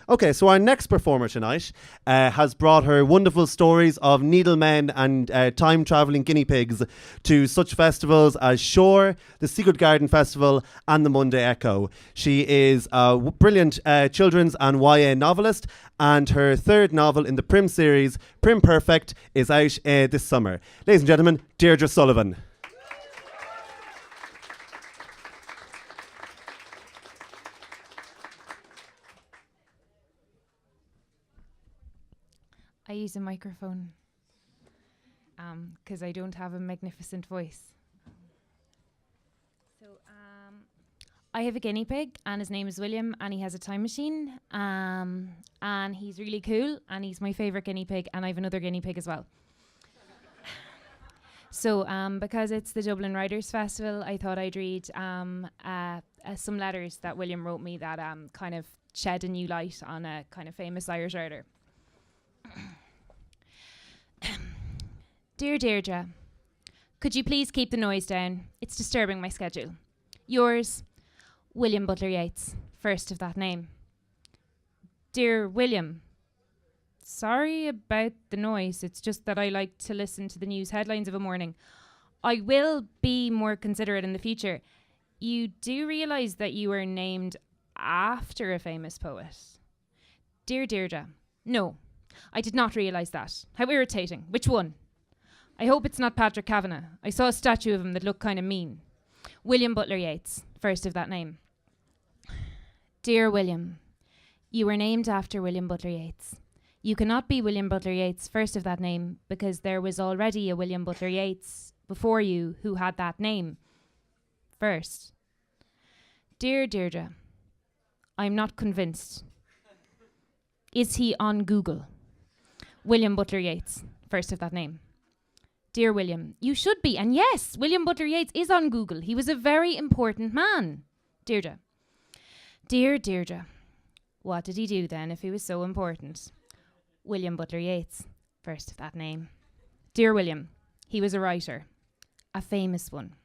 Okay, so our next performer tonight has brought her wonderful stories of needlemen and time-travelling guinea pigs to such festivals as Shore, the Secret Garden Festival and the Monday Echo. She is a brilliant children's and YA novelist, and her third novel in the Prim series, Prim Perfect, is out this summer. Ladies and gentlemen, Deirdre Sullivan. I use a microphone because I don't have a magnificent voice. So I have a guinea pig and his name is William and he has a time machine and he's really cool and he's my favourite guinea pig and I have another guinea pig as well. So because it's the Dublin Writers' Festival, I thought I'd read some letters that William wrote me that kind of shed a new light on a kind of famous Irish writer. Dear Deirdre, could you please keep the noise down? It's disturbing my schedule. Yours, William Butler Yeats, first of that name. Dear William, sorry about the noise. It's just that I like to listen to the news headlines of a morning. I will be more considerate in the future. You do realise that you were named after a famous poet? Dear Deirdre, no, I did not realise that. How irritating. Which one? I hope it's not Patrick Kavanagh. I saw a statue of him that looked kind of mean. William Butler Yeats, first of that name. Dear William, you were named after William Butler Yeats. You cannot be William Butler Yeats, first of that name, because there was already a William Butler Yeats before you who had that name first. Dear Deirdre, I'm not convinced. Is he on Google? William Butler Yeats, first of that name. Dear William, you should be. And yes, William Butler Yeats is on Google. He was a very important man. Deirdre. Dear Deirdre, what did he do then if he was so important? William Butler Yeats, first of that name. Dear William, he was a writer. A famous one.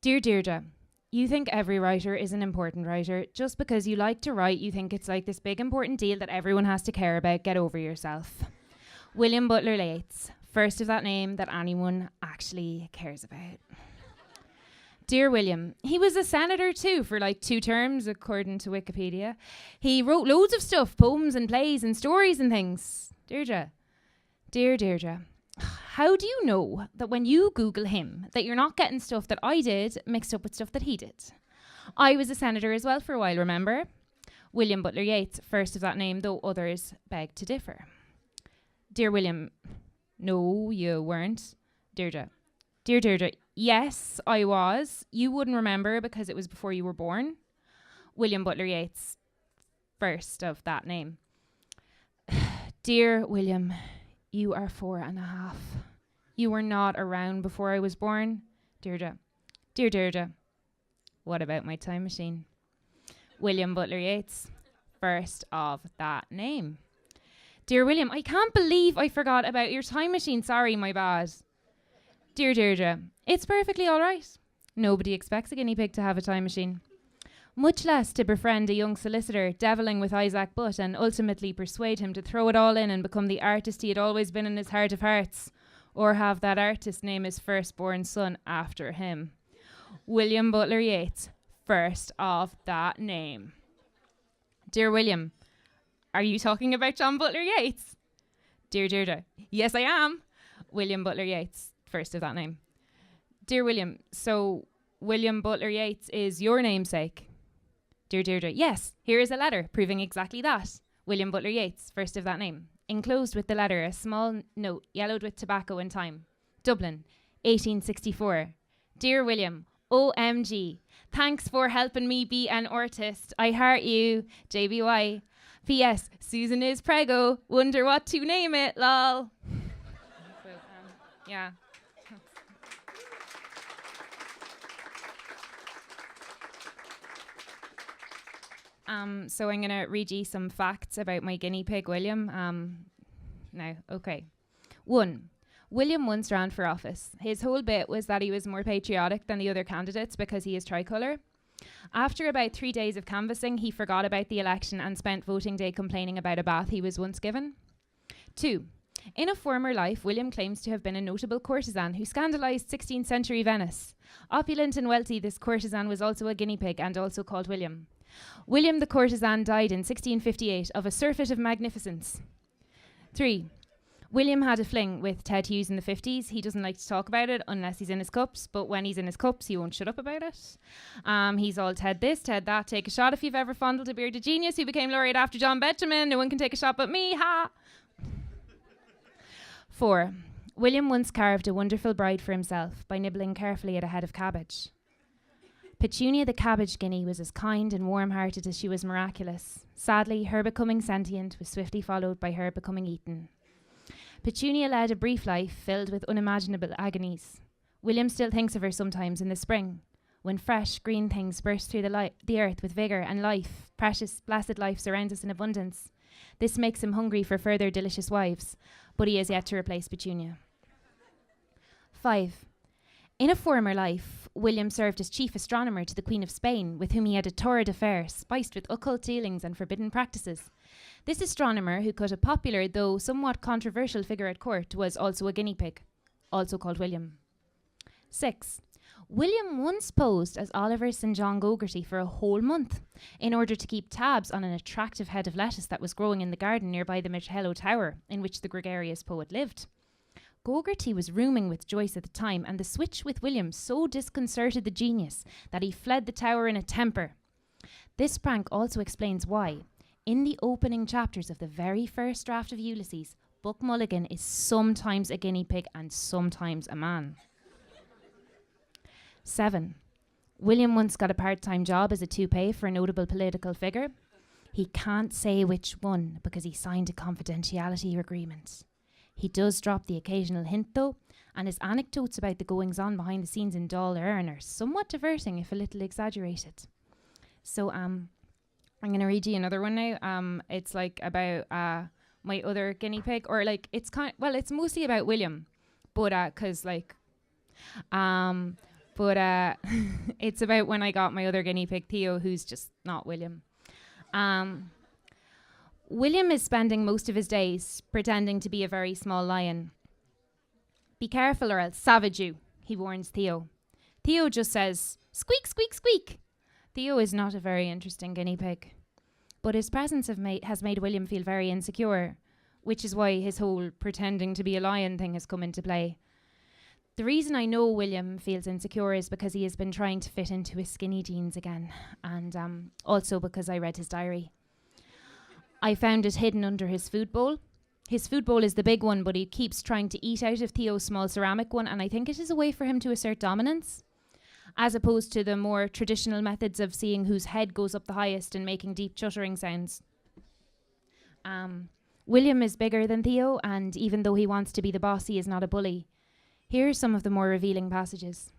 Dear Deirdre, you think every writer is an important writer. Just because you like to write, you think it's like this big important deal that everyone has to care about. Get over yourself. William Butler Yeats, first of that name that anyone actually cares about. Dear William, he was a senator too for like 2 terms, according to Wikipedia. He wrote loads of stuff, poems and plays and stories and things. Deirdre, dear Deirdre, how do you know that when you Google him, that you're not getting stuff that I did mixed up with stuff that he did? I was a senator as well for a while, remember? William Butler Yeats, first of that name, though others beg to differ. Dear William, no, you weren't. Deirdre. Dear Deirdre, yes, I was. You wouldn't remember because it was before you were born. William Butler Yeats, first of that name. Dear William, you are 4.5. You were not around before I was born. Deirdre. Dear Deirdre, what about my time machine? William Butler Yeats, first of that name. Dear William, I can't believe I forgot about your time machine. Sorry, my bad. Dear Deirdre, it's perfectly all right. Nobody expects a guinea pig to have a time machine. Much less to befriend a young solicitor, deviling with Isaac Butt and ultimately persuade him to throw it all in and become the artist he had always been in his heart of hearts, or have that artist name his firstborn son after him. William Butler Yeats, first of that name. Dear William, are you talking about John Butler Yeats? Dear Deirdre, yes I am. William Butler Yeats, first of that name. Dear William, so William Butler Yeats is your namesake? Dear Deirdre, yes, here is a letter proving exactly that. William Butler Yeats, first of that name. Enclosed with the letter, a small note yellowed with tobacco and time. Dublin, 1864. Dear William, OMG, thanks for helping me be an artist. I heart you, JBY. P.S. Susan is prego. Wonder what to name it, lol. So, yeah. So I'm going to read you some facts about my guinea pig, William. Now, okay. 1. William once ran for office. His whole bit was that he was more patriotic than the other candidates because he is tricolour. After about 3 days of canvassing, he forgot about the election and spent voting day complaining about a bath he was once given. 2. In a former life, William claims to have been a notable courtesan who scandalised 16th century Venice. Opulent and wealthy, this courtesan was also a guinea pig and also called William. William the courtesan died in 1658 of a surfeit of magnificence. 3. William had a fling with Ted Hughes in the 50s. He doesn't like to talk about it unless he's in his cups, but when he's in his cups, he won't shut up about it. He's all Ted this, Ted that. Take a shot if you've ever fondled a bearded genius who became laureate after John Betjeman. No one can take a shot but me, ha! 4. William once carved a wonderful bride for himself by nibbling carefully at a head of cabbage. Petunia the cabbage guinea was as kind and warm-hearted as she was miraculous. Sadly, her becoming sentient was swiftly followed by her becoming eaten. Petunia led a brief life filled with unimaginable agonies. William still thinks of her sometimes in the spring, when fresh, green things burst through the earth with vigour and life. Precious, blessed life surrounds us in abundance. This makes him hungry for further delicious wives, but he has yet to replace Petunia. 5. In a former life, William served as chief astronomer to the Queen of Spain, with whom he had a torrid affair, spiced with occult dealings and forbidden practices. This astronomer, who cut a popular, though somewhat controversial figure at court, was also a guinea pig, also called William. 6. William once posed as Oliver St. John Gogarty for a whole month, in order to keep tabs on an attractive head of lettuce that was growing in the garden nearby the Mirtello Tower, in which the gregarious poet lived. Gogarty was rooming with Joyce at the time, and the switch with William so disconcerted the genius that he fled the tower in a temper. This prank also explains why, in the opening chapters of the very first draft of Ulysses, Buck Mulligan is sometimes a guinea pig and sometimes a man. 7. William once got a part-time job as a toupee for a notable political figure. He can't say which one because he signed a confidentiality agreement. He does drop the occasional hint though, and his anecdotes about the goings-on behind the scenes in Dáil Éireann are somewhat diverting if a little exaggerated. So I'm going to read you another one now. It's like about my other guinea pig, or like it's mostly about William, but it's about when I got my other guinea pig Theo, who's just not William. William is spending most of his days pretending to be a very small lion. Be careful or I'll savage you, he warns Theo. Theo just says, squeak, squeak, squeak. Theo is not a very interesting guinea pig, but his presence has made William feel very insecure, which is why his whole pretending to be a lion thing has come into play. The reason I know William feels insecure is because he has been trying to fit into his skinny jeans again, and also because I read his diary. I found it hidden under his food bowl. His food bowl is the big one, but he keeps trying to eat out of Theo's small ceramic one, and I think it is a way for him to assert dominance, as opposed to the more traditional methods of seeing whose head goes up the highest and making deep chuttering sounds. William is bigger than Theo, and even though he wants to be the boss, he is not a bully. Here are some of the more revealing passages.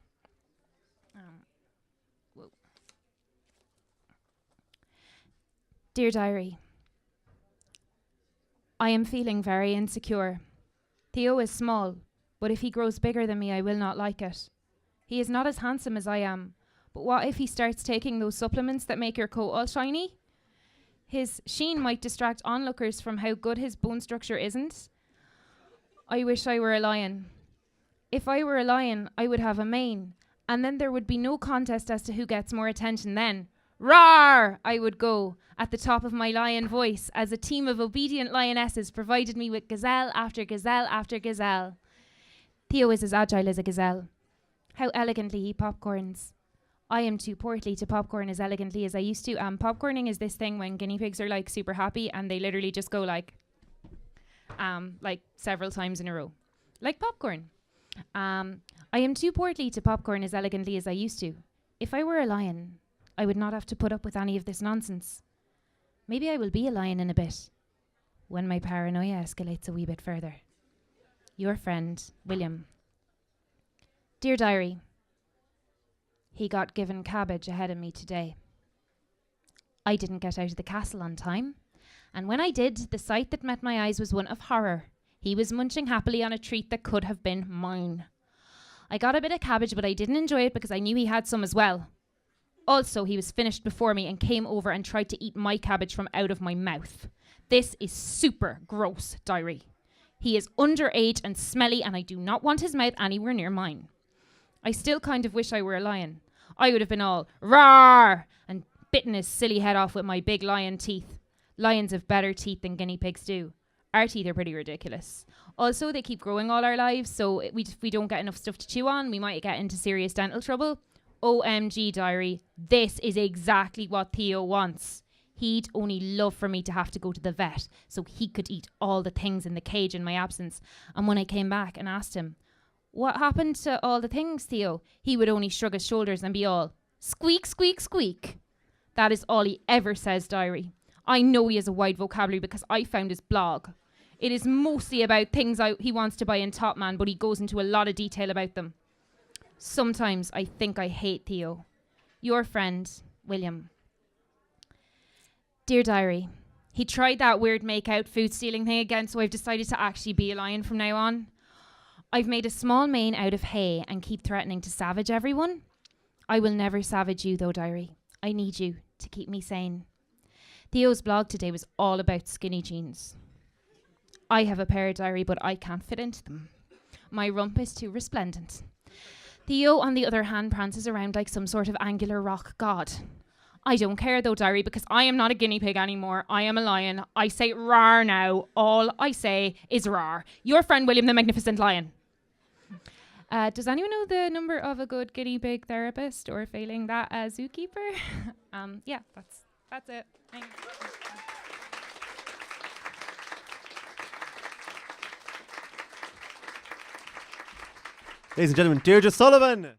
Dear Diary, I am feeling very insecure. Theo is small, but if he grows bigger than me, I will not like it. He is not as handsome as I am, but what if he starts taking those supplements that make your coat all shiny? His sheen might distract onlookers from how good his bone structure isn't. I wish I were a lion. If I were a lion, I would have a mane, and then there would be no contest as to who gets more attention then. Roar! I would go, at the top of my lion voice, as a team of obedient lionesses provided me with gazelle after gazelle after gazelle. Theo is as agile as a gazelle. How elegantly he popcorns. I am too portly to popcorn as elegantly as I used to. Popcorning is this thing when guinea pigs are like super happy and they literally just go like several times in a row. Like popcorn. I am too portly to popcorn as elegantly as I used to. If I were a lion, I would not have to put up with any of this nonsense. Maybe I will be a lion in a bit, when my paranoia escalates a wee bit further. Your friend, William. Dear Diary, he got given cabbage ahead of me today. I didn't get out of the castle on time, and when I did, the sight that met my eyes was one of horror. He was munching happily on a treat that could have been mine. I got a bit of cabbage, but I didn't enjoy it because I knew he had some as well. Also, he was finished before me and came over and tried to eat my cabbage from out of my mouth. This is super gross, Diary. He is underage and smelly, and I do not want his mouth anywhere near mine. I still kind of wish I were a lion. I would have been all, "Roar!" and bitten his silly head off with my big lion teeth. Lions have better teeth than guinea pigs do. Our teeth are pretty ridiculous. Also, they keep growing all our lives, so if we don't get enough stuff to chew on, we might get into serious dental trouble. OMG, Diary, this is exactly what Theo wants. He'd only love for me to have to go to the vet so he could eat all the things in the cage in my absence. And when I came back and asked him, "What happened to all the things, Theo?" he would only shrug his shoulders and be all, "Squeak, squeak, squeak." That is all he ever says, Diary. I know he has a wide vocabulary because I found his blog. It is mostly about things he wants to buy in Top Man, but he goes into a lot of detail about them. Sometimes I think I hate Theo. Your friend, William. Dear Diary, he tried that weird make-out food stealing thing again, so I've decided to actually be a lion from now on. I've made a small mane out of hay and keep threatening to savage everyone. I will never savage you though, Diary. I need you to keep me sane. Theo's blog today was all about skinny jeans. I have a pair, Diary, but I can't fit into them. My rump is too resplendent. Theo, on the other hand, prances around like some sort of angular rock god. I don't care though, Diary, because I am not a guinea pig anymore. I am a lion. I say rawr now. All I say is rawr. Your friend William the Magnificent Lion. Does anyone know the number of a good guinea pig therapist, or failing that, a zookeeper? Yeah, that's it. Thanks. Ladies and gentlemen, Deirdre Sullivan.